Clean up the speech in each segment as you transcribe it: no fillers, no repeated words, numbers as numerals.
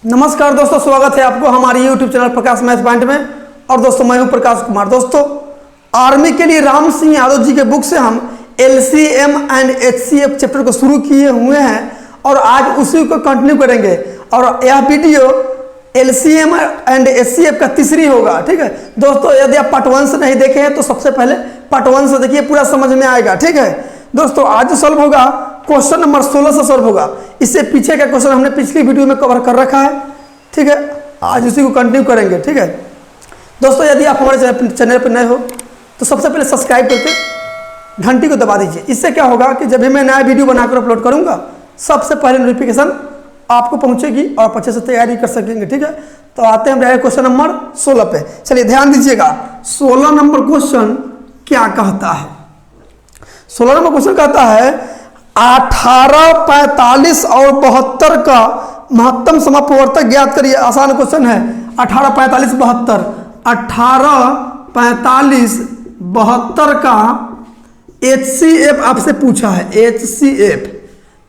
नमस्कार दोस्तों, स्वागत है आपको हमारे YouTube चैनल प्रकाश मैथ पॉइंट में। और दोस्तों मैं हूं प्रकाश कुमार। दोस्तों आर्मी के लिए राम सिंह यादव जी के बुक से हम LCM एंड HCF चैप्टर को शुरू किए हुए हैं और आज उसी को कंटिन्यू करेंगे। और यह वीडियो LCM एंड HCF का तीसरी होगा। ठीक है दोस्तों, यदि आप पार्ट 1 से नहीं देखे हैं तो सबसे पहले पार्ट 1 से देखिए, पूरा समझ में आएगा। ठीक है दोस्तों, आज जो सॉल्व होगा क्वेश्चन नंबर 16 से सॉल्व होगा। इससे पीछे का क्वेश्चन हमने पिछली वीडियो में कवर कर रखा है। ठीक है, आज उसी को कंटिन्यू करेंगे। ठीक है दोस्तों, यदि आप हमारे चैनल पर नए हो तो सबसे पहले सब्सक्राइब करके घंटी को दबा दीजिए। इससे क्या होगा कि जब भी मैं नया वीडियो बनाकर अपलोड करूंगा सबसे पहले नोटिफिकेशन आपको पहुंचेगी और आप अच्छे से तैयारी कर सकेंगे। ठीक है, तो आते हैं डायरेक्ट क्वेश्चन नंबर 16 पे। चलिए ध्यान दीजिएगा, 16 नंबर क्वेश्चन क्या कहता है। 16 नंबर क्वेश्चन कहता है 18, 45 और 72 का महत्तम समापवर्तक ज्ञात करिए। आसान क्वेश्चन है। 18, 45, 72, 18, 45, 72 का HCF आपसे पूछा है। HCF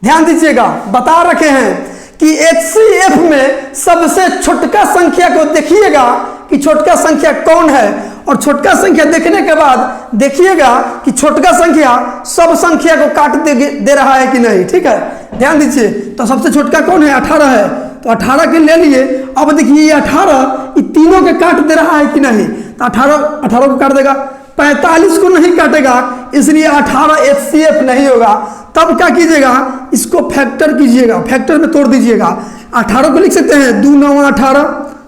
ध्यान दीजिएगा, बता रखे हैं कि HCF में सबसे छोटका संख्या को देखिएगा कि छोटका संख्या कौन है, और छोटका संख्या देखने के बाद देखिएगा कि छोटका संख्या सब संख्या को काट दे रहा है कि नहीं। ठीक है, ध्यान दीजिए। तो सबसे छोटका कौन है? 18 है, तो 18 के ले लिए। अब देखिए ये 18 ये तीनों के काट दे रहा है कि नहीं, तो 18 को काट देगा, 45 को नहीं काटेगा, इसलिए 18 HCF नहीं होगा। तब क्या कीजिएगा, इसको फैक्टर कीजिएगा, फैक्टर में तोड़ दीजिएगा। 18 को लिख सकते हैं 2 9 18,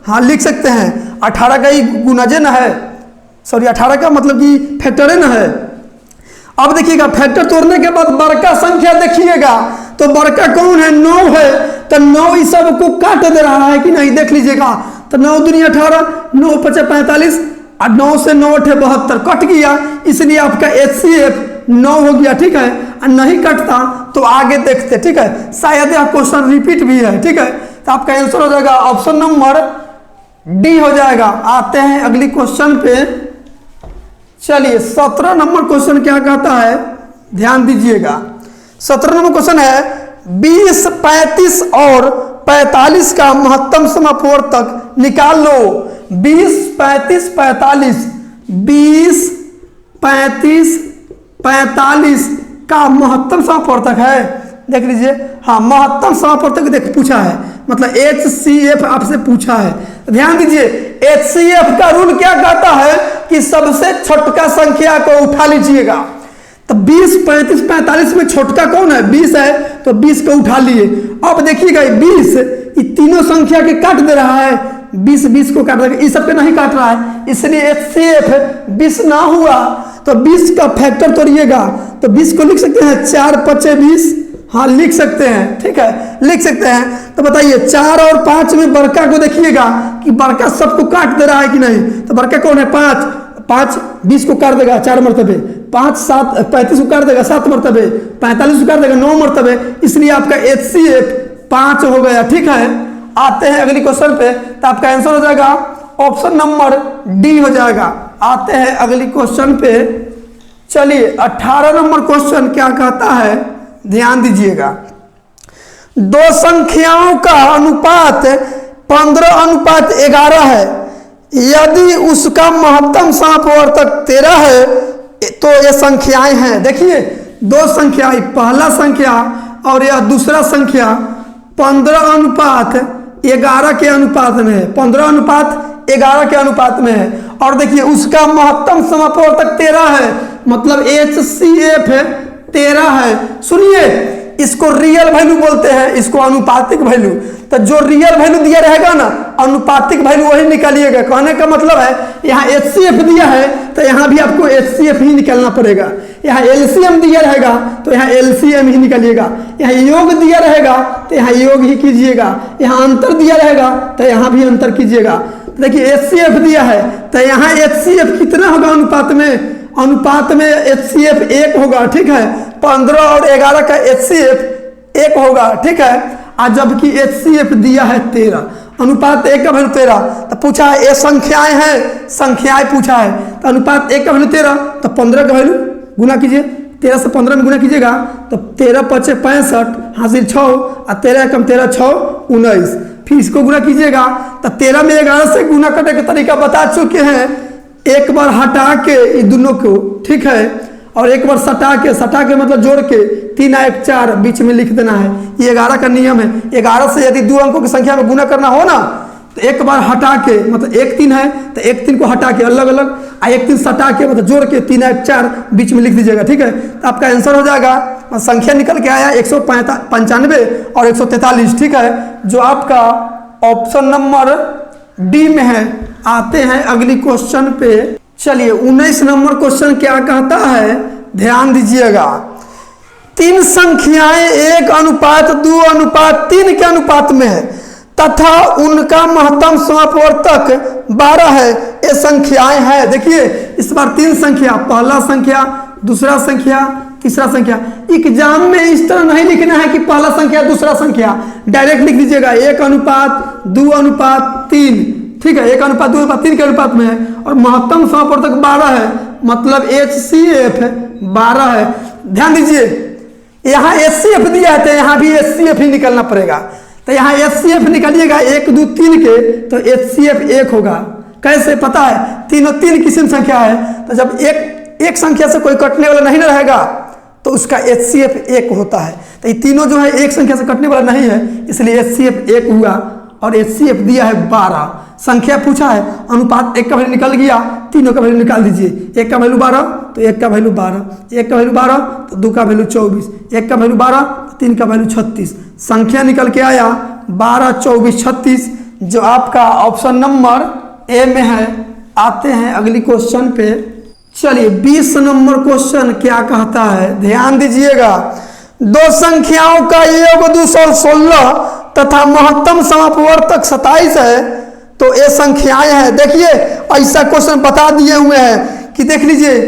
हाँ लिख सकते हैं। 18 का ही गुणज न है, सॉरी 18 का मतलब कि फैक्टर है ना है। अब देखिएगा फैक्टर तोड़ने के बाद बड़का संख्या देखिएगा, तो बड़का कौन है? 9 है, तो 9 इस सब को काट दे रहा है कि नहीं, देख लीजिएगा। तो 9 दूनी 18, 9 5 45 और 9 से 9 8 72 कट गया, इसलिए आपका HCF 9 हो गया। ठीक है, और नहीं कटता तो आगे देखते। ठीक है, शायद यह क्वेश्चन रिपीट भी है। ठीक है, तो आपका आंसर हो जाएगा ऑप्शन नंबर डी हो जाएगा। आते हैं अगली क्वेश्चन पे। चलिए 17 नंबर क्वेश्चन क्या कहता है, ध्यान दीजिएगा। 17 नंबर क्वेश्चन है 20, 35 और 45 का महत्तम समापवर्तक निकाल लो। 20, 35, 45, 20, 35, 45 का महत्तम समापवर्तक है। देख लीजिए, हाँ महत्तम समापवर्तक देख पूछा है, मतलब HCF आपसे पूछा है। ध्यान दीजिए, HCF का रूल क्या कहता है कि सबसे छोटका संख्या को उठा लीजिएगा। तो 20, 35, 45 में छोटका कौन है? 20 है, तो 20 को उठा लिए। अब देखिएगा 20 ये तीनों संख्या के काट दे रहा है, 20 को काट देगा, इस सब के नहीं काट रहा है, इसलिए HCF 20 ना हुआ। तो 20 का फैक्टर तोड़िएगा, तो 20 को लिख सकते हैं 4 5 20, हाँ लिख सकते हैं। ठीक है, लिख सकते हैं। तो बताइए 4 और 5 में बड़का को देखिएगा कि बड़का सबको काट दे रहा है कि नहीं, तो बड़का कौन है? 5 20 को काट देगा 4 मरतबे, 5 7 35 को काट देगा 7 मरतबे, 45 को काट देगा 9 मरतबे, इसलिए आपका HCF 5 हो गया। ठीक है, आते हैं अगली क्वेश्चन पे, तो आपका आंसर हो जाएगा ऑप्शन नंबर डी हो जाएगा। आते हैं अगली क्वेश्चन पे। चलिए 18 नंबर क्वेश्चन क्या कहता है, ध्यान दीजिएगा। दो संख्याओं का अनुपात 15:11 है। यदि उसका महत्तम समापवर्तक 13 है तो ये संख्याएं हैं। देखिए दो संख्याएं, पहला संख्या और यह दूसरा संख्या 15:11 के अनुपात में है, 15:11 के अनुपात में है। और देखिए उसका महत्तम समापवर्तक 13 है, मतलब HCF 13 है। सुनिए, इसको रियल वैल्यू बोलते हैं, इसको अनुपातिक वैल्यू। तो जो रियल वैल्यू दिया रहेगा ना, अनुपातिक वैल्यू वही निकालिएगा। कहने का मतलब है यहाँ HCF दिया है तो यहाँ भी आपको HCF ही निकालना पड़ेगा। यहाँ LCM दिया रहेगा तो यहाँ LCM ही निकालिएगा। यहाँ योग दिया रहेगा तो यहाँ योग ही कीजिएगा। यहाँ अंतर दिया रहेगा तो यहाँ भी अंतर कीजिएगा। देखिए HCF दिया है तो यहाँ HCF कितना होगा अनुपात में? अनुपात में HCF 1 होगा। ठीक है, 15 और 11 का HCF 1 होगा। ठीक है, आज जबकि HCF दिया है 13, अनुपात 1 का वैल्यू 13। तो पूछा है ये संख्याएं हैं, संख्याएं पूछा है, तो अनुपात 1 का वैल्यू 13, तो 15 का वैल्यू गुना कीजिए, 13 से 15 में गुना कीजिएगा तो 13 5 65 हासिल 6 और 13 कम 13 6 19। फिर इसको गुना कीजिएगा तो 13 में 11 से गुना करने का तरीका बता चुके हैं। एक बार हटा के ये दोनों को, ठीक है, और एक बार सटा के मतलब जोड़ के 3 1 4 बीच में लिख देना है। ये 11 का नियम है। 11 से यदि 2 अंकों की संख्या में गुना करना हो ना तो एक बार हटा के, मतलब 1 3 है तो 1 3 को हटा के अलग अलग, 1 3 सटा के मतलब जोड़ के 3 1 4 बीच में लिख दीजिएगा, ठीक है। तो आपका आंसर हो जाएगा, संख्या निकल के आया 195 और 143, ठीक है, जो आपका ऑप्शन नंबर डी में है। आते हैं अगली क्वेश्चन पे। चलिए 19 नंबर क्वेश्चन क्या कहता है, ध्यान दीजिएगा। 3 संख्याएं 1:2:3 के अनुपात में है तथा उनका महत्तम समापवर्तक 12 है। ये संख्याएं हैं। देखिए इस बार 3 संख्या, पहला संख्या, दूसरा संख्या, तीसरा संख्या। एग्जाम में इस तरह नहीं लिखना है कि पहला संख्या दूसरा संख्या, डायरेक्ट लिख दीजिएगा 1:2:3, ठीक है, 1:2:3 के अनुपात में है और महत्तम समापवर्तक 12 है, मतलब HCF 12 है। ध्यान दीजिए यहाँ HCF दिया है तो यहाँ भी HCF ही निकलना पड़ेगा। तो यहाँ HCF निकालिएगा 1 2 3 के तो HCF 1 होगा। कैसे पता है, तीनों 3 किस्म संख्या है, तो जब एक संख्या से कोई कटने वाला नहीं रहेगा तो उसका HCF 1 होता है। तो ये तीनों जो है एक संख्या से कटने वाला नहीं है, इसलिए HCF 1 हुआ और HCF दिया है 12। संख्या पूछा है, अनुपात 1 का वैल्यू निकल गया, तीनों का वैल्यू निकाल दीजिए। 1 का वैल्यू 12 तो 1 का वैल्यू 12, 1 का वैल्यू 12 तो 2 का वैल्यू 24, 1 का वैल्यू 12 तो 3 का वैल्यू 36। संख्या निकल के आया 12 24 36, जो आपका ऑप्शन नंबर ए में है। आते हैं अगली क्वेश्चन पे। चलिए 20 नंबर क्वेश्चन क्या कहता है, ध्यान दीजिएगा। 2 संख्याओं का योग 216 तथा महत्तम समापवर्तक 27 है, तो ये संख्याएं हैं। देखिए ऐसा क्वेश्चन बता दिए हुए हैं कि देख लीजिए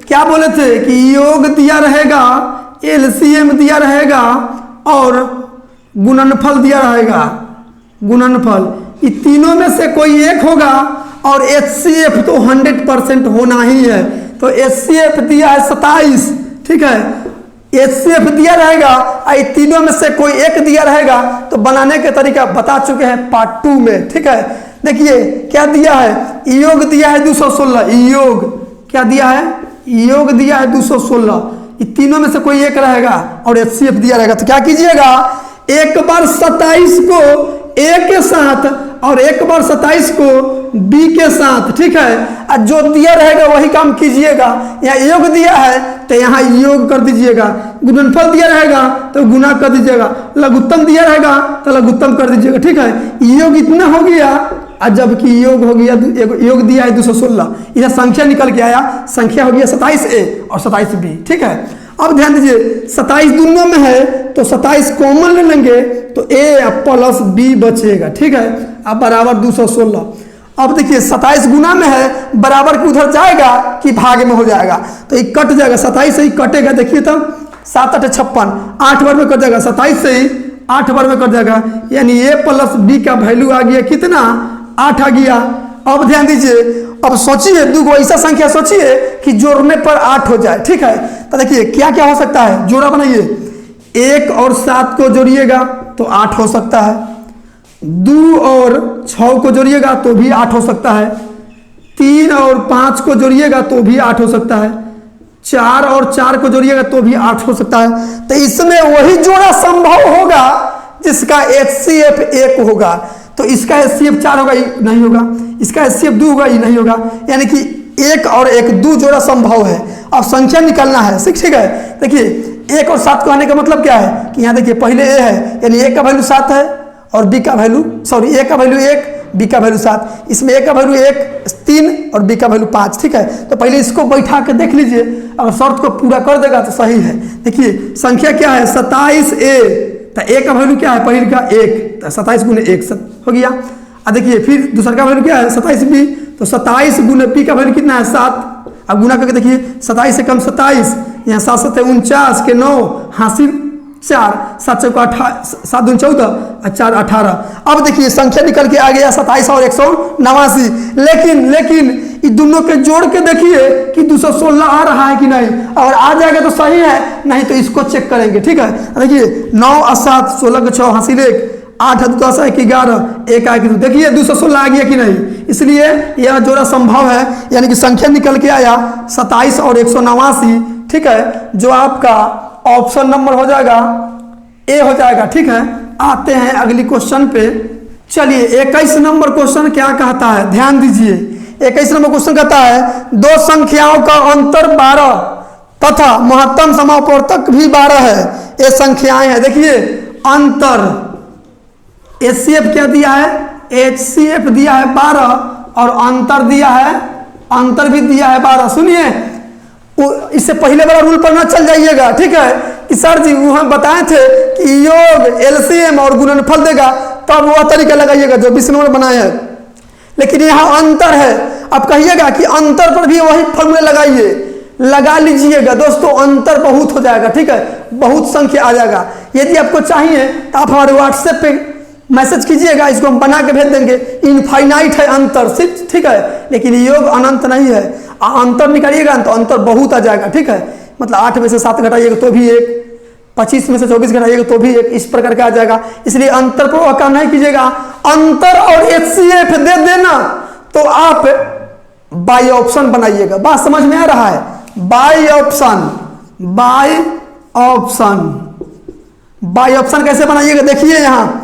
क्या बोले थे कि योग दिया रहेगा, LCM दिया रहेगा और गुणनफल दिया रहेगा। गुणनफल ये तीनों में से कोई एक होगा और HCF तो 100% होना ही है। तो HCF दिया है 27, ठीक है, HCF दिया रहेगा, ये तीनों में से कोई एक दिया रहेगा। तो बनाने के तरीका बता चुके हैं पार्ट 2 में, ठीक है। देखिए क्या दिया है, योग दिया है 216, योग क्या दिया है, योग दिया है 216, ये तीनों में से कोई एक रहेगा और HCF दिया रहेगा। तो क्या कीजिएगा, एक बार 27 को A के साथ और एक बार 27 को B के साथ, ठीक है, और जो दिया रहेगा वही काम कीजिएगा। यहाँ योग दिया है तो यहाँ योग कर दीजिएगा, गुणनफल दिया रहेगा तो गुना कर दीजिएगा, लघुत्तम दिया रहेगा तो लघुत्तम कर दीजिएगा, ठीक है। योग इतना हो गया और जबकि योग हो गया, योग दिया है 216, यह संख्या निकल के आया, संख्या हो गया 27A और 27B, ठीक है। अब ध्यान दीजिए 27 दोनों में है तो 27 कॉमन ले लेंगे तो A प्लस B बचेगा, ठीक है, अब बराबर 216। अब देखिए 27 गुना में है, बराबर के उधर जाएगा कि भाग में हो जाएगा, तो ये कट जाएगा, 27 से ही कटेगा। देखिए तब 7 8 56, 8 बार में कट जाएगा, 27 से ही 8 बार में कट जाएगा, यानी A प्लस B का वैल्यू आ गया कितना, 8 आ गया। अब ध्यान दीजिए, अब सोचिए 2 ऐसा संख्या सोचिए कि जोड़ने पर 8 हो जाए, ठीक है। तो देखिए क्या क्या हो सकता है, जोड़ा बनाइए, 1 और 7 को जोड़िएगा तो 8 हो सकता है, 2 और 6 को जोड़िएगा तो भी 8 हो सकता है, 3 और 5 को जोड़िएगा तो भी 8 हो सकता है, 4 और 4 को जोड़िएगा तो भी 8 हो सकता है। तो इसमें वही जोड़ा संभव होगा जिसका HCF 1 होगा। तो इसका HCF 4 होगा, ये नहीं होगा, इसका HCF 2 होगा, ये नहीं होगा, यानी कि 1 और 1 2 जोड़ा संभव है। अब संख्या निकालना है, ठीक है। देखिए 1 और 7 को आने का मतलब क्या है कि यहाँ देखिए पहले A है, यानी A का वैल्यू 7 है और B का वैल्यू, सॉरी A का वैल्यू 1, B का वैल्यू 7, इसमें A का वैल्यू 1 3 और B का वैल्यू 5, ठीक है। तो पहले इसको बैठा के देख लीजिए, अगर शर्त को पूरा कर देगा तो सही है। देखिए संख्या क्या है 27A, तो A का वैल्यू क्या है, पहले का 1, तो 27 गुने 1 हो गया। अब देखिए फिर दूसरा का वैल्यू क्या है 27B, तो 27 गुने P का वैल्यू कितना है 7। अब गुना करके देखिए 27 से कम 27, यहाँ 7 7 49 के 9 हासिल 4, 7 चौका 7 दूनी 14 और 4 18। अब देखिए संख्या निकल के आ गया 27 और 189। लेकिन ये दोनों के जोड़ के देखिए कि 216 आ रहा है कि नहीं, अगर आ जाएगा तो सही है, नहीं तो इसको चेक करेंगे, ठीक है। देखिए 9 और 7 16 के 6 हासिल 1, 8 10 1 11 1 1 2, देखिए 216 आ गया कि नहीं, इसलिए यह जोड़ा संभव है, यानी कि संख्या निकल के आया 27 और 189, ठीक है, जो आपका ऑप्शन नंबर हो जाएगा ए हो जाएगा, ठीक है। आते हैं अगली क्वेश्चन पे, चलिए 21 नंबर क्वेश्चन क्या कहता है, ध्यान दीजिए। 21 नंबर क्वेश्चन कहता है दो संख्याओं का अंतर 12 तथा महत्तम समापवर्तक भी 12 है, ये संख्याएं हैं। देखिए अंतर HCF क्या दिया है, HCF दिया है 12 और अंतर दिया है, अंतर भी दिया है 12। सुनिए इससे पहले वाला रूल पढ़ना चल जाइएगा, ठीक है, कि सर जी वो हम बताए थे कि योग LCM और गुणनफल देगा, तब वह तरीका लगाइएगा जो 20 नंबर बनाए हैं। लेकिन यहाँ अंतर है, आप कहिएगा कि अंतर पर भी वही फॉर्मूला लगाइए, लगा लीजिएगा दोस्तों, अंतर बहुत हो जाएगा, ठीक है, बहुत संख्या आ जाएगा। यदि आपको चाहिए तो आप हमारे व्हाट्सएप पे मैसेज कीजिएगा, इसको हम बना के भेज देंगे। इनफाइनाइट है अंतर सिर्फ, ठीक है, लेकिन योग अनंत नहीं है। अंतर निकालिएगा तो अंतर बहुत आ जाएगा, ठीक है, मतलब 8 में से 7 घटाइएगा तो भी 1, 25 में से 24 घटाइएगा तो भी 1, इस प्रकार का आ जाएगा। इसलिए अंतर पर वह काम नहीं कीजिएगा। अंतर और HCF दे देना तो आप बाई ऑप्शन बनाइएगा। बात समझ में आ रहा है, by option, by option, by option कैसे बनाइएगा, देखिए यहाँ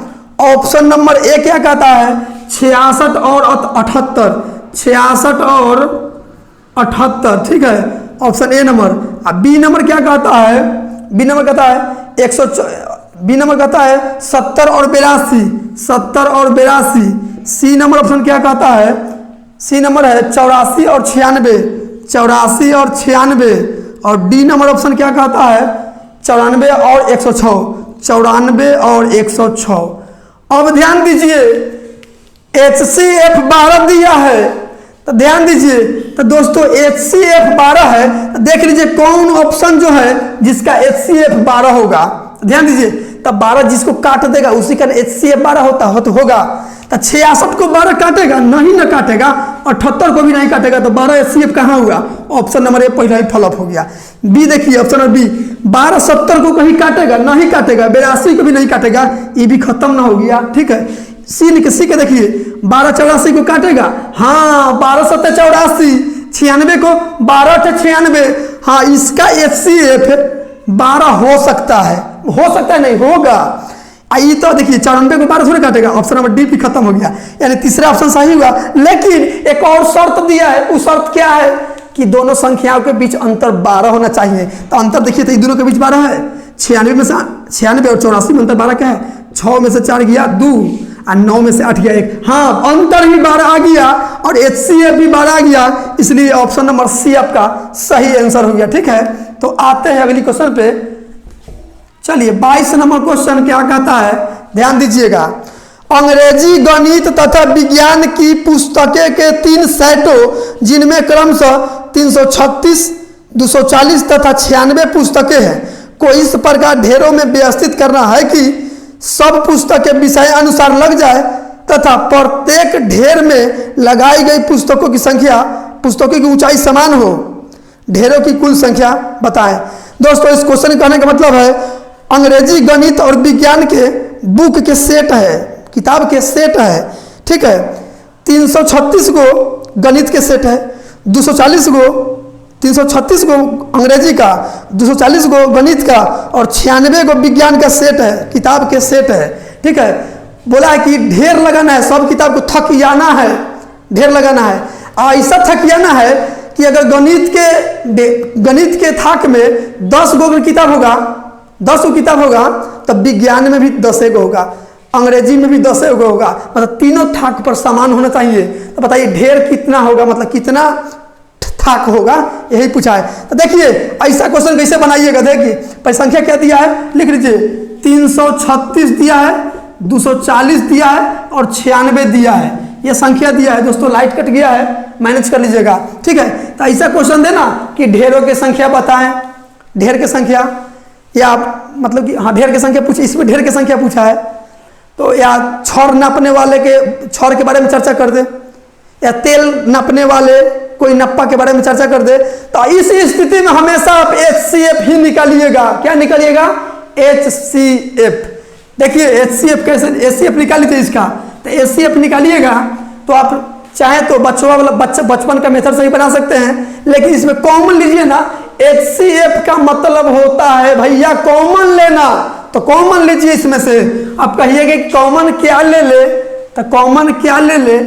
ऑप्शन नंबर ए क्या कहता है 66 और 78, 66 और 78, ठीक है, ऑप्शन ए नंबर। अब बी नंबर क्या कहता है, बी नंबर कहता है 100, बी नंबर कहता है 70 और 82, 70 और 82। सी नंबर ऑप्शन क्या कहता है, सी नंबर है 84 और 96, 84 और 96। और डी नंबर ऑप्शन क्या कहता है 94 और 106, 94 और 106। अब ध्यान दीजिए HCF 12 दिया है, तो ध्यान दीजिए, तो दोस्तों HCF 12 है, तो देख लीजिए कौन ऑप्शन जो है जिसका HCF 12 होगा। ध्यान दीजिए, तब 12 जिसको काट देगा उसी का HCF 12 होगा। तो 66 को 12 काटेगा नहीं, ना काटेगा, 78 को भी नहीं काटेगा, तो 12 HCF कहाँ हुआ, ऑप्शन नंबर ए पहला ही फ्लॉप हो गया। बी देखिए ऑप्शन नंबर बी, 12 70 को कहीं काटेगा नहीं काटेगा, 82 को भी नहीं काटेगा, ये भी खत्म ना हो गया, ठीक है। सी के देखिए 12 84 को काटेगा, हाँ 12 7 84, 96 को 12 से 96, हाँ इसका HCF 12 हो सकता है, हो सकता है नहीं होगा। आई तो देखिए 94 को 12 थोड़ी काटेगा, ऑप्शन नंबर डी भी खत्म हो गया, यानी तीसरा ऑप्शन सही हुआ। लेकिन एक और शर्त दिया है, वो शर्त क्या है कि दोनों संख्याओं के बीच अंतर 12 होना चाहिए। तो अंतर देखिए तो दोनों के बीच 12 है, 96 में से 96 और 84 में अंतर 12 क्या है, 6 में से 4 गया 2 और 9 में से 8 गया 1, हाँ अंतर भी 12 आ गया और HCF भी 12 आ गया, इसलिए ऑप्शन नंबर सी आपका सही आंसर हो गया, ठीक है। तो आते हैं अगली क्वेश्चन पे, चलिए 22 नंबर क्वेश्चन क्या कहता है, ध्यान दीजिएगा। अंग्रेजी गणित तथा विज्ञान की पुस्तकें के 3 सेटों जिनमें क्रमशः 336, 240 तथा 96 पुस्तकें हैं को इस प्रकार ढेरों में व्यवस्थित करना है कि सब पुस्तकें विषय अनुसार लग जाए तथा प्रत्येक ढेर में लगाई गई पुस्तकों की संख्या, पुस्तकों की ऊंचाई समान हो। ढेरों की कुल संख्या बताएं। दोस्तों इस क्वेश्चन कहने का मतलब है अंग्रेजी गणित और विज्ञान के बुक के सेट है, किताब के सेट है, ठीक है। 336 को गणित के सेट है, 240 को 336 को अंग्रेजी का, 240 को गणित का और 96 को विज्ञान का सेट है, किताब के सेट है, ठीक है। बोला है कि ढेर लगाना है, सब किताब को थकियाना है, ढेर लगाना है। ऐसा थकियाना है कि अगर गणित के थाक में 10 गो किताब होगा, 10 गो किताब होगा, तब विज्ञान में भी 10 गो होगा, अंग्रेजी में भी 10 गो होगा, मतलब तीनों थाक पर समान होना चाहिए। तो बताइए ढेर कितना होगा, मतलब कितना थाक होगा, यही पूछा है। तो देखिए ऐसा क्वेश्चन कैसे बनाइएगा, देखिए पर संख्या क्या दिया है लिख लीजिए, 336 दिया है, 240 दिया है और 96 दिया है, ये संख्या दिया है। दोस्तों लाइट कट गया है, मैनेज कर लीजिएगा, ठीक है। तो ऐसा क्वेश्चन देना कि ढेरों की संख्या बताएं, ढेर की संख्या, या मतलब कि हाँ ढेर की संख्या पूछी, इसमें ढेर की संख्या पूछा है, तो या छौर नापने वाले के छौर के बारे में चर्चा कर दे, या तेल नापने वाले कोई नप्पा के बारे में चर्चा कर दे। तो इस स्थिति में हमेशा आप HCF ही निकालिएगा। क्या निकालिएगा, HCF, देखिए HCF कैसे, HCF निकाली थी इसका, तो HCF निकालिएगा तो आप चाहे तो बचपन का मेथड से ही बना सकते हैं, लेकिन इसमें कॉमन लीजिए ना। HCF का मतलब होता है भैया कॉमन लेना, तो कॉमन लीजिए इसमें से। आप कहिए कि कॉमन क्या ले ले, तो कॉमन क्या ले ले,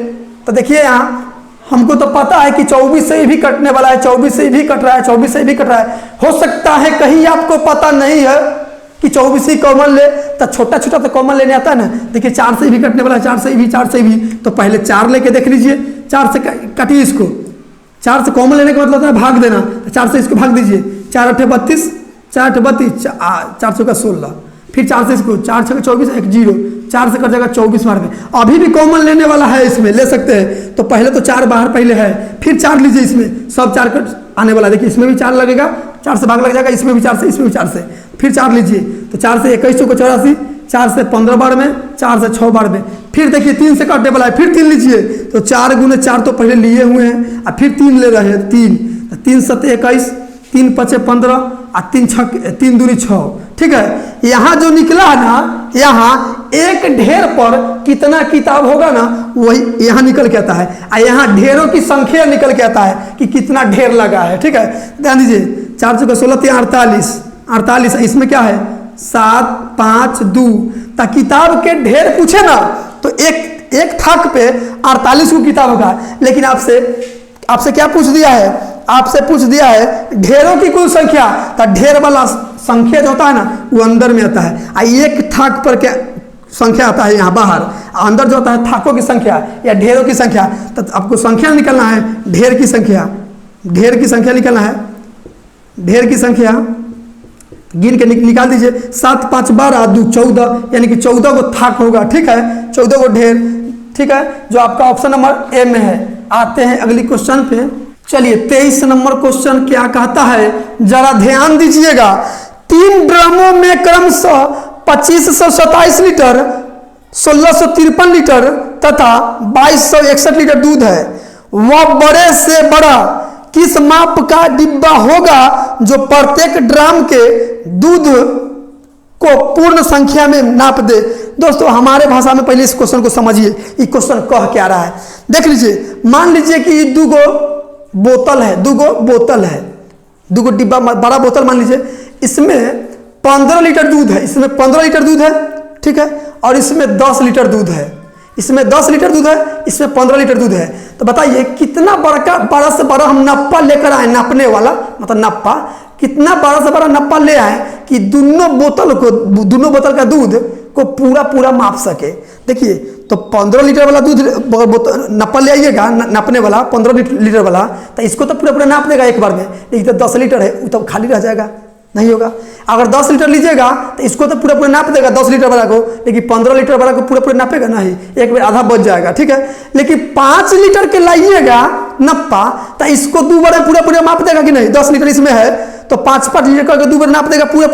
तो देखिए यहाँ हमको तो पता है कि 24 से भी कटने वाला है, 24 से भी कट रहा है, 24 से भी कट रहा है। हो सकता है कहीं आपको पता नहीं है कि 24 ही कॉमन ले, तो छोटा छोटा तो कॉमन लेने आता है ना। देखिए 4 से भी कटने वाला है, 4 से भी, 4 से भी, तो पहले 4 लेके देख लीजिए। 4 से काटिए इसको, 4 से कॉमन लेने का मतलब होता है भाग देना, तो 4 से इसको भाग दीजिए। 4 8 32, 4 8 32, 4 6 16, फिर 4 से इसको 4 6 24, 1 0, 4 से कट जाएगा 24 मार में। अभी भी कॉमन लेने वाला है, इसमें ले सकते हैं। तो पहले तो 4 बाहर पहले है, फिर 4 लीजिए, इसमें सब 4 कट आने वाला है। देखिए इसमें भी 4 लगेगा, 4 से भाग लग जाएगा, इसमें भी 4 से, इसमें भी 4 से, फिर 4 लीजिए। तो 4 से 21 को 84, 4 से 15 बार में, 4 से 6 बार में, फिर देखिए 3 से कटने वाला है, फिर 3 लीजिए। तो 4 गुने 4 तो पहले लिए हुए हैं, और फिर 3 ले रहे हैं, 3, 3 7 21, 3 5 15, और 3 6 3 दूनी 6। ठीक है, यहाँ जो निकला है ना, यहाँ एक ढेर पर कितना किताब होगा ना, वही यहाँ निकल के आता है। और यहाँ ढेरों की संख्या निकल के आता है कि कितना ढेर लगा है। ठीक है, ध्यान दीजिए। 4 6 16 3 48, 48, इसमें क्या है 7 5 2। तो किताब के ढेर पूछे ना, तो एक थाक पे 48 को किताब होगा। लेकिन आपसे क्या पूछ दिया है, आपसे पूछ दिया है ढेरों की कुल संख्या। तो ढेर वाला संख्या जो होता है ना, वो अंदर में आता है। एक थाक पर क्या संख्या आता है यहाँ बाहर, अंदर जो होता है थाकों की संख्या या ढेरों की संख्या। तो आपको संख्या निकलना है, ढेर की संख्या, ढेर की संख्या निकलना है। ढेर की संख्या गिन के निकाल दीजिए। 7 5 12 2 14, यानी कि 14 को थाक होगा। ठीक है, 14 को ढेर। ठीक है, जो आपका ऑप्शन नंबर ए में है। आते हैं अगली क्वेश्चन पे। चलिए 23 नंबर क्वेश्चन क्या कहता है, जरा ध्यान दीजिएगा। 3 ड्रमों में क्रमशः 2527 लीटर, 1653 लीटर तथा 2261 लीटर दूध है। वह बड़े से बड़ा किस माप का डिब्बा होगा जो प्रत्येक ड्राम के दूध को पूर्ण संख्या में नाप दे। दोस्तों हमारे भाषा में पहले इस क्वेश्चन को समझिए, ये क्वेश्चन कह क्या रहा है। देख लीजिए, मान लीजिए कि ये 2 बोतल है, 2 बोतल है, 2 डिब्बा, बड़ा बोतल मान लीजिए। इसमें 15 लीटर दूध है, इसमें 15 लीटर दूध है। ठीक है, और इसमें 10 लीटर दूध है, इसमें 10 लीटर दूध है, इसमें 15 लीटर दूध है। तो बताइए कितना बड़ा से बड़ा हम नप्पा लेकर आए, नापने वाला मतलब नप्पा, कितना बड़ा से बड़ा नप्पा ले आए कि दोनों बोतल का दूध को पूरा माप सके। देखिए, तो 15 लीटर वाला दूध नप्पा ले आइएगा, नापने वाला 15 लीटर वाला, तो इसको तो पूरा नाप देगा एक बार में। लेकिन तो 10 लीटर है, वो तो खाली रह जाएगा, नहीं होगा। अगर 10 लीटर लीजिएगा तो इसको तो पूरा नाप देगा 10 लीटर वाला को, लेकिन 15 लीटर वाला को पूरा नापेगा नहीं, एक बार आधा बच जाएगा। ठीक है, लेकिन 5 लीटर के लाइएगा नप्पा, तो इसको 2 बार पूरा माप देगा कि नहीं। 10 लीटर इसमें है तो 5 लीटर करके 2 बार नाप देगा पूरा।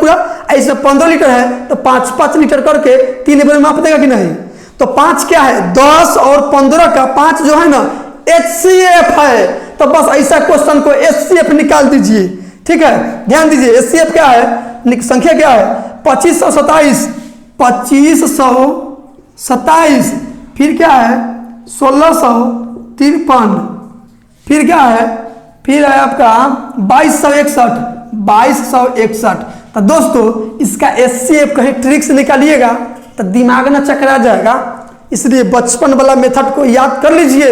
इसमें 15 लीटर है तो 5 लीटर करके 3 बार माप देगा कि नहीं। तो 5 क्या है, 10 और 15 का 5 जो है ना HCF है। तो बस ऐसा क्वेश्चन को HCF निकाल दीजिए। ठीक है, ध्यान दीजिए, HCF क्या है, संख्या क्या है 2527, 2527, फिर क्या है 1653, फिर क्या है, फिर है आपका 2261। तो दोस्तों इसका HCF कहीं ट्रिक से निकालिएगा तो दिमाग ना चकरा जाएगा, इसलिए बचपन वाला मेथड को याद कर लीजिए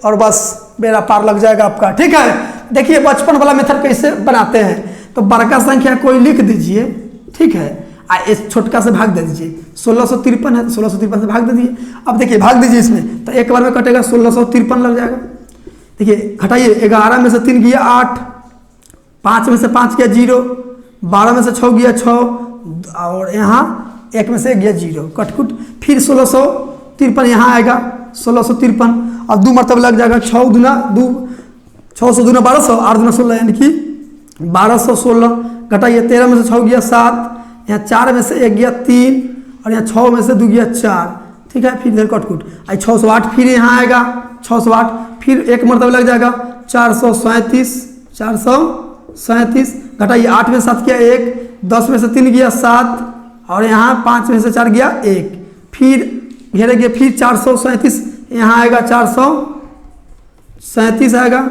और बस बेड़ा पार लग जाएगा आपका। ठीक है, देखिए बचपन वाला मेथड कैसे बनाते हैं। तो बड़का संख्या कोई लिख दीजिए, ठीक है, इस छोटका से भाग दे दीजिए। 1653 है तो 1653 से भाग दे दीजिए। अब देखिए भाग दीजिए इसमें, तो एक बार में कटेगा 1653 लग जाएगा। देखिए घटाइए, 11 में से 3 गया 8, 5 में से 5 गया 0, 12 में से 6 गया 6, और यहाँ 1 में से 1 गया 0, कटकुट। फिर 1653 यहाँ आएगा 1653, अब 2 मरतब लग जाएगा। 6 दूना 2, 600 दूना 1200, 8 दूना 16, यानी कि 1216। घटाइए, 13 में से 6 गया 7, यहाँ 4 में से 1 गया 3, और यहाँ 6 में से 2 गया 4। ठीक है, फिर इधर कटकुट 608, फिर यहाँ आएगा 608, फिर 1 मरतब लग जाएगा 437। घटाइए, 8 में 7 गया 1, 10 में से 3 गया 7, और यहाँ 5 में से 4 गया 1, फिर घेरेंगे, फिर 437 यहाँ आएगा, 437 आएगा,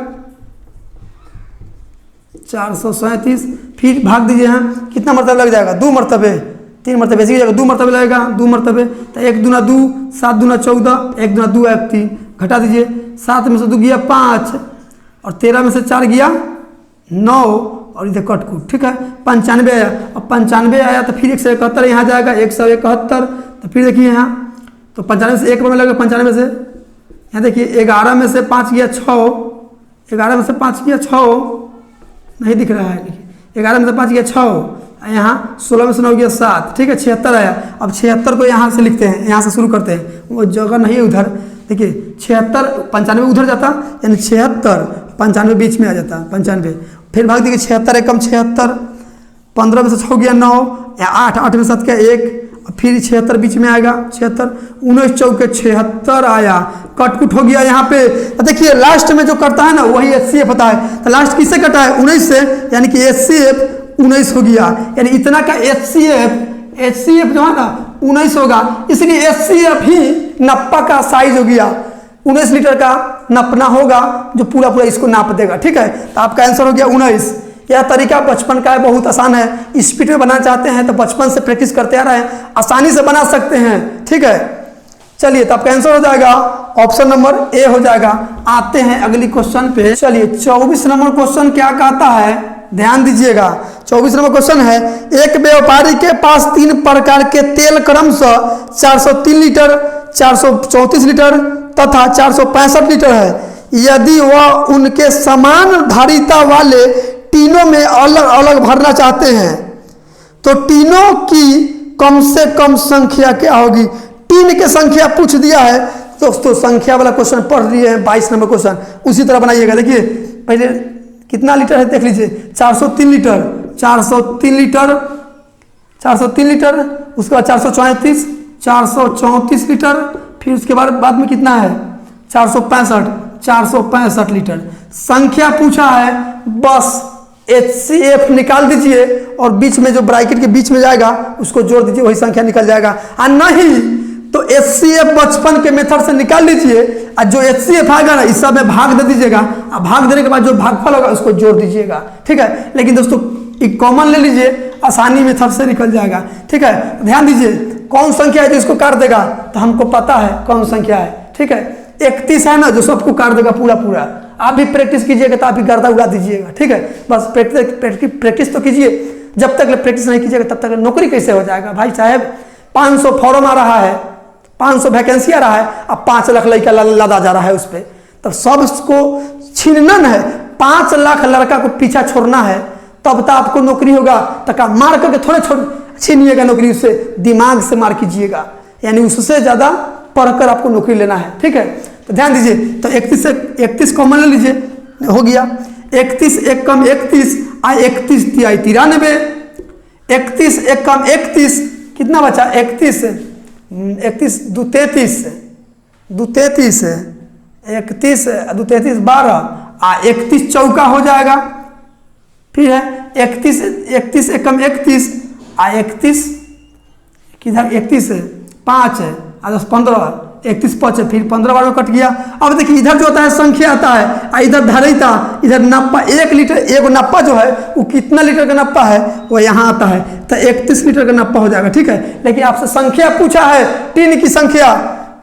437, फिर भाग दीजिए। यहाँ कितना मरतबा लग जाएगा? 2 मरतबे, 3 मरतबे ऐसी जगह 2 मरतबे लगेगा, 2 मरतबे। तो 1 दूना 2, 7 दूना 14, 1 दूना 2 1 3, घटा दीजिए। 7 में से 2 गया 5 और 13 में से 4 गया 9 और इधर कटकुट, ठीक है। 95 आया, अब 95 आया तो फिर 171 यहाँ जाएगा, 171। तो फिर देखिए यहाँ तो 95 से 1 में लगेगा, 95 से यहाँ देखिए 11 में से 5 गया 6, 11 में से 5 गया 6, नहीं दिख रहा है, देखिए 11 में से 5 गया 6, यहाँ 16 में से 9 गया 7, ठीक है। 76 आया, अब 76 को यहाँ से लिखते हैं, यहाँ से शुरू करते हैं, वो जगह नहीं है उधर, देखिए 76, 95 उधर जाता, यानी 76 95 बीच में आ जाता, 95। फिर भाग देखिए 76 एकम 76, 15 में से 6 गया 9, या 8, 8 में 7 गया 1, फिर 76 बीच में आएगा, 76, 19 चौके 76 आया, कटकुट हो गया यहाँ पे। देखिए लास्ट में जो कटता है ना वही HCF होता है, तो लास्ट किससे कटा है? 19 से, यानी कि HCF 19 हो गया, यानी इतना का HCF जो है ना 19 होगा, इसलिए HCF ही नप्पा का साइज हो गया, 19 लीटर का नपना होगा जो पूरा इसको नाप देगा, ठीक है। तो आपका आंसर हो गया 19। यह तरीका बचपन का है, बहुत आसान है। स्पीड में बनाना चाहते हैं तो बचपन से प्रैक्टिस करते आ रहे हैं, आसानी से बना सकते हैं, ठीक है। चलिए तो आपका आंसर हो जाएगा ऑप्शन नंबर ए हो जाएगा। आते हैं अगली क्वेश्चन पे। चलिए 24 नंबर क्वेश्चन क्या कहता है, ध्यान दीजिएगा। 24 नंबर क्वेश्चन है, एक व्यापारी के पास 3 प्रकार के तेल क्रमशः 403 लीटर, 434 लीटर तथा 465 लीटर है। यदि वह उनके समान धारिता वाले टीनों में अलग अलग भरना चाहते हैं तो टीनों की कम से कम संख्या क्या होगी? टीन की संख्या पूछ दिया है दोस्तों, संख्या वाला क्वेश्चन पढ़ लिए हैं। 22 नंबर क्वेश्चन उसी तरह बनाइएगा। देखिए पहले कितना लीटर है देख लीजिए, 403 लीटर, 403 लीटर, 403 लीटर, उसके बाद 434, 434 लीटर, फिर उसके बाद में कितना है 465, 465 लीटर। संख्या पूछा है, बस HCF निकाल दीजिए और बीच में जो ब्रैकेट के बीच में जाएगा उसको जोड़ दीजिए, वही संख्या निकल जाएगा। और नहीं तो HCF बचपन के मेथड से निकाल लीजिए और जो HCF आएगा ना इस सब में भाग दे दीजिएगा, और भाग देने के बाद जो भागफल होगा उसको जोड़ दीजिएगा, ठीक है। लेकिन दोस्तों एक कॉमन ले लीजिए, आसानी मेथड से निकल जाएगा, ठीक है। ध्यान दीजिए कौन संख्या है जो इसको काट देगा, तो हमको पता है कौन संख्या है, ठीक है। 31 है ना जो सबको काट देगा पूरा। आप भी प्रैक्टिस कीजिएगा तो आप भी गर्दा उड़ा दीजिएगा, ठीक है। बस प्रैक्टिस तो कीजिए, जब तक प्रैक्टिस नहीं कीजिएगा तब तक नौकरी कैसे हो जाएगा भाई साहब। 500 फॉर्म आ रहा है, 500 वैकेंसी आ रहा है, अब 5 लाख लड़का लदा जा रहा है उस पर, तब सबको छीनना है। 5 लाख लड़का को पीछा छोड़ना है तब तक आपको नौकरी होगा। तक मार करके थोड़े छीनिएगा नौकरी, उससे दिमाग से मार कीजिएगा, यानी उससे ज़्यादा पढ़कर आपको नौकरी लेना है, ठीक है। तो ध्यान दीजिए, तो 31 कॉमन ले लीजिए, हो गया 31 एक कम 31, 31 तिहाई 93, 31 एक कम 31, कितना बचा 31 दो 33, 31 12, 31 चौका हो जाएगा। फिर है 31 एक कम 31, 31 किधर 31 5 है, 10 15, 31 5 है, फिर 15 बार में कट गया। अब देखिए इधर जो होता है संख्या आता है, इधर धरिता, इधर नप्पा। 1 लीटर एगो नप्पा जो है वो कितना लीटर का नप्पा है वो यहाँ आता है, तो 31 लीटर का नप्पा हो जाएगा, ठीक है। लेकिन आपसे संख्या पूछा है, टीन की संख्या,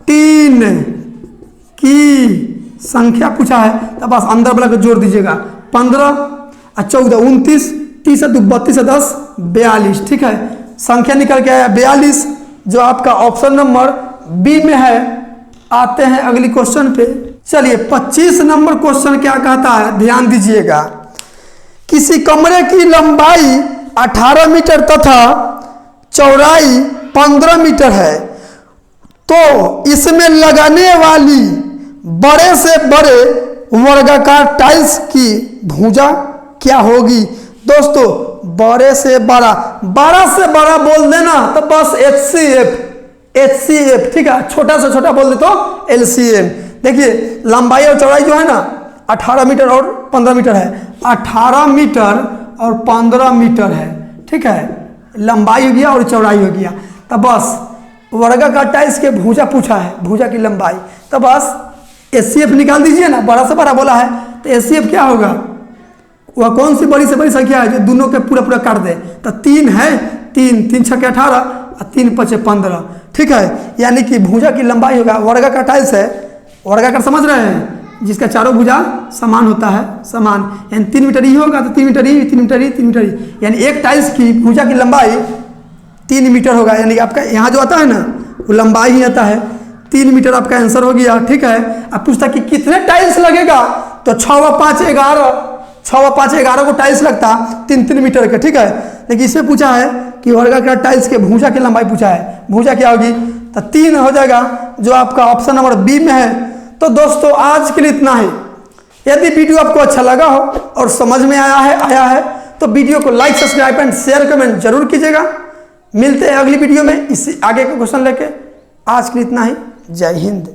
टीन की संख्या पूछा है, तो बस अंदर वाला को जोड़ दीजिएगा। 15 और 14 29, 30 2 32 10 42, ठीक है। संख्या निकल के आया 42, जो आपका ऑप्शन नंबर बी में है। आते हैं अगली क्वेश्चन पे। चलिए 25 नंबर क्वेश्चन क्या कहता है, ध्यान दीजिएगा। किसी कमरे की लंबाई 18 मीटर तथा चौड़ाई 15 मीटर है, तो इसमें लगाने वाली बड़े से बड़े वर्गाकार टाइल्स की भुजा क्या होगी? दोस्तों बड़े से बड़ा बोल देना तो बस HCF, ठीक है। छोटा से छोटा बोल दे तो LCM। देखिए लंबाई और चौड़ाई जो है ना 18 मीटर और 15 मीटर है, 18 मीटर और 15 मीटर है, ठीक है। लंबाई हो गया और चौड़ाई हो गया। तो बस वर्गाकार टाइल्स के भुजा पूछा है, भुजा की लंबाई, तो बस HCF निकाल दीजिए ना, बड़ा से बड़ा बोला है तो HCF क्या होगा, वह कौन सी बड़ी से बड़ी संख्या है जो दोनों के पूरा पूरा काट दे। तो 3 है, 3 छक्के 18 और 3 पचे 15, ठीक है। यानी कि भुजा की लंबाई होगा, वर्गाकार टाइल्स है, वर्गाकार समझ रहे हैं, जिसका चारों भुजा समान होता है, समान, यानी 3 मीटर ही होगा तो 3 मीटर ही, 3 मीटर ही, 3 मीटर ही, यानी एक टाइल्स की भुजा की लंबाई 3 मीटर होगा। यानी कि आपका यहाँ जो आता है ना वो लंबाई ही आता है, 3 मीटर आपका आंसर हो गया, ठीक है। अब पूछता कि कितने टाइल्स लगेगा, तो 6 व 5 11 को टाइल्स लगता 3 मीटर के, ठीक है। लेकिन इसमें पूछा है कि वर्गाकार टाइल्स के भुजा की लंबाई पूछा है, भुजा क्या होगी, तो 3 हो जाएगा, जो आपका ऑप्शन नंबर बी में है। तो दोस्तों आज के लिए इतना ही। यदि वीडियो आपको अच्छा लगा हो और समझ में आया है तो वीडियो को like, subscribe and share, comment जरूर कीजिएगा। मिलते हैं अगली वीडियो में इससे आगे का क्वेश्चन लेके। आज के लिए इतना ही। जय हिंद।